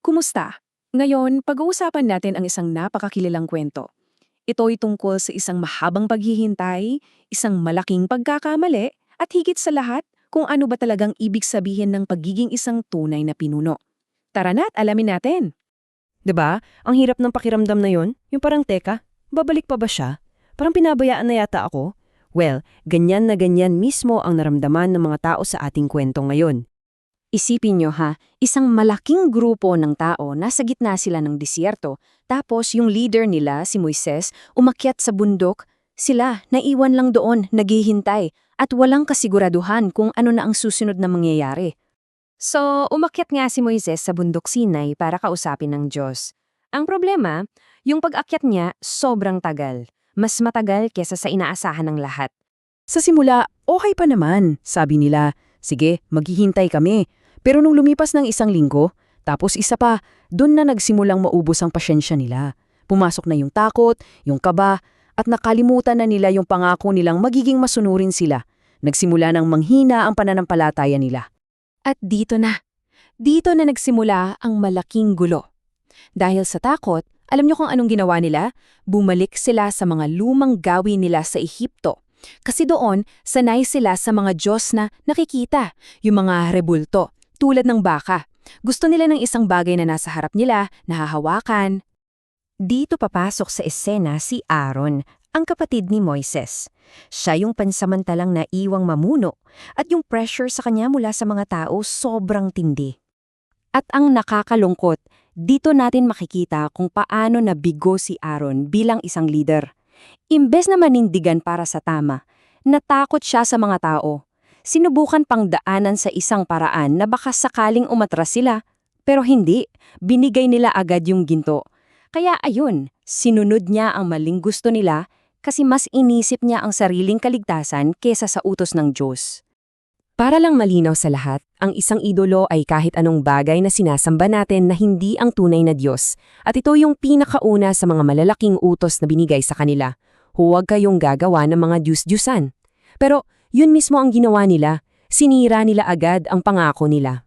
Kumusta? Ngayon, pag-uusapan natin ang isang napakakilalang kwento. Ito ay tungkol sa isang mahabang paghihintay, isang malaking pagkakamali, at higit sa lahat, kung ano ba talagang ibig sabihin ng pagiging isang tunay na pinuno. Tara na't alamin natin. 'Di ba? Ang hirap ng pakiramdam na yon. Yung parang teka, babalik pa ba siya? Parang pinabayaan na yata ako. Well, ganyan na ganyan mismo ang naramdaman ng mga tao sa ating kwento ngayon. Isipin nyo ha, isang malaking grupo ng tao, nasa gitna sila ng disyerto, tapos yung leader nila, si Moises, umakyat sa bundok, sila naiwan lang doon, naghihintay, at walang kasiguraduhan kung ano na ang susunod na mangyayari. So, umakyat nga si Moises sa bundok Sinai para kausapin ng Diyos. Ang problema, yung pag-akyat niya sobrang tagal, mas matagal kesa sa inaasahan ng lahat. Sa simula, okay pa naman, sabi nila. Sige, maghihintay kami. Pero nung lumipas ng isang linggo, tapos isa pa, dun na nagsimulang maubos ang pasyensya nila. Pumasok na yung takot, yung kaba, at nakalimutan na nila yung pangako nilang magiging masunurin sila. Nagsimula ng manghina ang pananampalataya nila. At dito na nagsimula ang malaking gulo. Dahil sa takot, alam niyo kung anong ginawa nila? Bumalik sila sa mga lumang gawi nila sa Ehipto. Kasi doon, sanay sila sa mga Diyos na nakikita, yung mga rebulto, tulad ng baka. Gusto nila ng isang bagay na nasa harap nila, nahahawakan. Dito papasok sa esena si Aaron, ang kapatid ni Moises. Siya yung pansamantalang naiwang mamuno at yung pressure sa kanya mula sa mga tao sobrang tindi. At ang nakakalungkot, dito natin makikita kung paano nabigo si Aaron bilang isang leader. Imbes na manindigan para sa tama, natakot siya sa mga tao. Sinubukan pang daanan sa isang paraan na baka sakaling umatras sila, pero hindi, binigay nila agad yung ginto. Kaya ayun, sinunod niya ang maling gusto nila kasi mas inisip niya ang sariling kaligtasan kesa sa utos ng Diyos. Para lang malinaw sa lahat, ang isang idolo ay kahit anong bagay na sinasamba natin na hindi ang tunay na Diyos. At ito yung pinakauna sa mga malalaking utos na binigay sa kanila. Huwag kayong gagawa ng mga Diyos-Diyusan. Pero yun mismo ang ginawa nila, sinira nila agad ang pangako nila.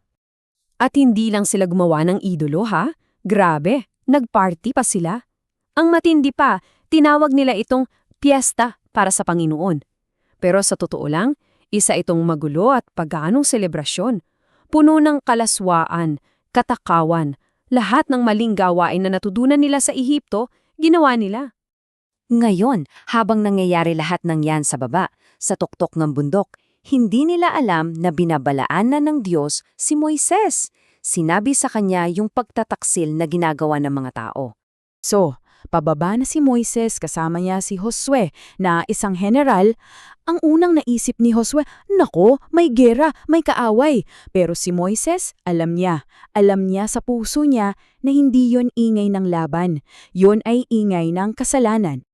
At hindi lang sila gumawa ng idolo ha? Grabe, nagparty pa sila. Ang matindi pa, tinawag nila itong piyesta para sa Panginoon. Pero sa totoo lang, isa itong magulo at pagganong selebrasyon. Puno ng kalaswaan, katakawan, lahat ng maling gawain na natutunan nila sa Ehipto, ginawa nila. Ngayon, habang nangyayari lahat ng yan sa baba, sa tuktok ng bundok, hindi nila alam na binabalaan na ng Diyos si Moises. Sinabi sa kanya yung pagtataksil na ginagawa ng mga tao. So, pababa na si Moises kasama niya si Josue na isang general. Ang unang naisip ni Josue, nako, may gera, may kaaway. Pero si Moises, alam niya sa puso niya na hindi yon ingay ng laban. Yon ay ingay ng kasalanan.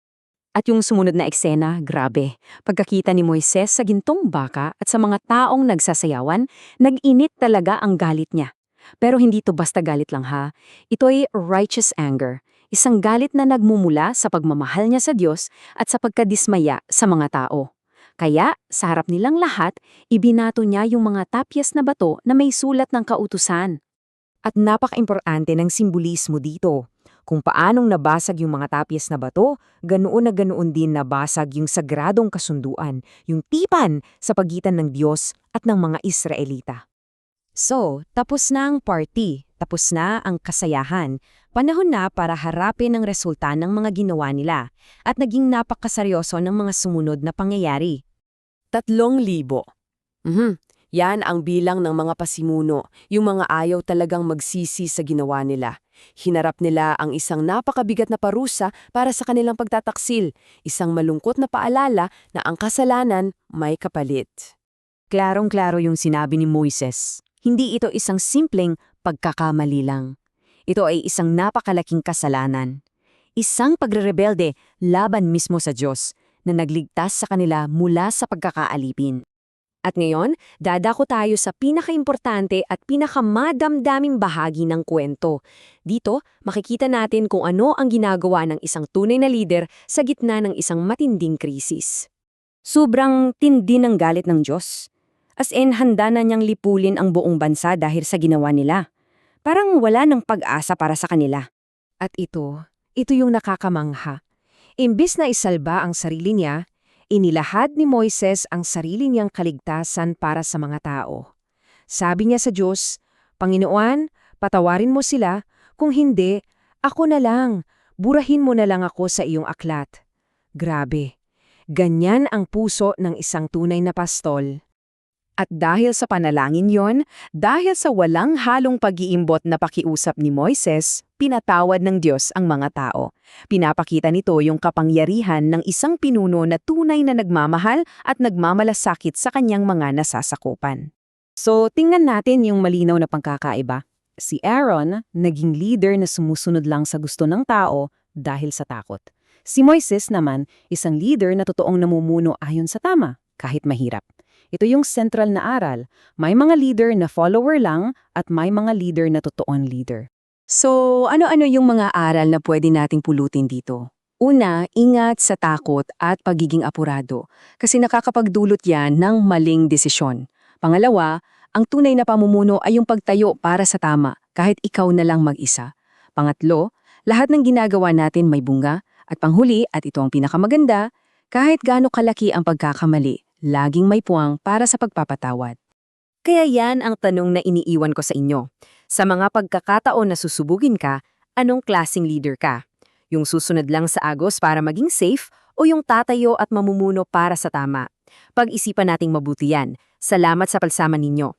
At yung sumunod na eksena, grabe. Pagkakita ni Moises sa gintong baka at sa mga taong nagsasayawan, nag-init talaga ang galit niya. Pero hindi to basta galit lang ha. Ito ay righteous anger. Isang galit na nagmumula sa pagmamahal niya sa Diyos at sa pagkadismaya sa mga tao. Kaya, sa harap nilang lahat, ibinato niya yung mga tapyas na bato na may sulat ng kautusan. At napaka-importante ng simbolismo dito. Kung paanong nabasag yung mga tapyas na bato, ganoon na ganoon din nabasag yung sagradong kasunduan, yung tipan sa pagitan ng Diyos at ng mga Israelita. So, tapos na ang party, tapos na ang kasayahan. Panahon na para harapin ang resulta ng mga ginawa nila at naging napakaseryoso ng mga sumunod na pangyayari. 3,000. Yan ang bilang ng mga pasimuno, yung mga ayaw talagang magsisi sa ginawa nila. Hinarap nila ang isang napakabigat na parusa para sa kanilang pagtataksil, isang malungkot na paalala na ang kasalanan may kapalit. Klarong-klaro yung sinabi ni Moises. Hindi ito isang simpleng pagkakamali lang. Ito ay isang napakalaking kasalanan. Isang pagrerebelde laban mismo sa Diyos na nagligtas sa kanila mula sa pagkakaalipin. At ngayon, dadako tayo sa pinakaimportante at pinakamadamdaming bahagi ng kwento. Dito, makikita natin kung ano ang ginagawa ng isang tunay na lider sa gitna ng isang matinding krisis. Sobrang tindi ng galit ng Diyos. As in, handa na niyang lipulin ang buong bansa dahil sa ginawa nila. Parang wala ng pag-asa para sa kanila. At ito yung nakakamangha. Imbis na isalba ang sarili niya, inilahad ni Moises ang sarili niyang kaligtasan para sa mga tao. Sabi niya sa Diyos, Panginoon, patawarin mo sila, kung hindi, ako na lang, burahin mo na lang ako sa iyong aklat. Grabe, ganyan ang puso ng isang tunay na pastol. At dahil sa panalangin yon, dahil sa walang halong pag-iimbot na pakiusap ni Moises, pinatawad ng Diyos ang mga tao. Pinapakita nito yung kapangyarihan ng isang pinuno na tunay na nagmamahal at nagmamalasakit sa kanyang mga nasasakupan. So, tingnan natin yung malinaw na pangkakaiba. Si Aaron, naging leader na sumusunod lang sa gusto ng tao dahil sa takot. Si Moises naman, isang leader na totoong namumuno ayon sa tama, kahit mahirap. Ito yung central na aral. May mga leader na follower lang at may mga leader na totoong leader. So, ano-ano yung mga aral na pwede nating pulutin dito? Una, ingat sa takot at pagiging apurado kasi nakakapagdulot yan ng maling desisyon. Pangalawa, ang tunay na pamumuno ay yung pagtayo para sa tama kahit ikaw na lang mag-isa. Pangatlo, lahat ng ginagawa natin may bunga. At panghuli, at ito ang pinakamaganda, kahit gaano kalaki ang pagkakamali, laging may puwang para sa pagpapatawad. Kaya yan ang tanong na iniiwan ko sa inyo. Sa mga pagkakataon na susubugin ka, anong klaseng leader ka? Yung susunod lang sa agos para maging safe o yung tatayo at mamumuno para sa tama? Pag-isipan nating mabuti yan. Salamat sa palsama ninyo.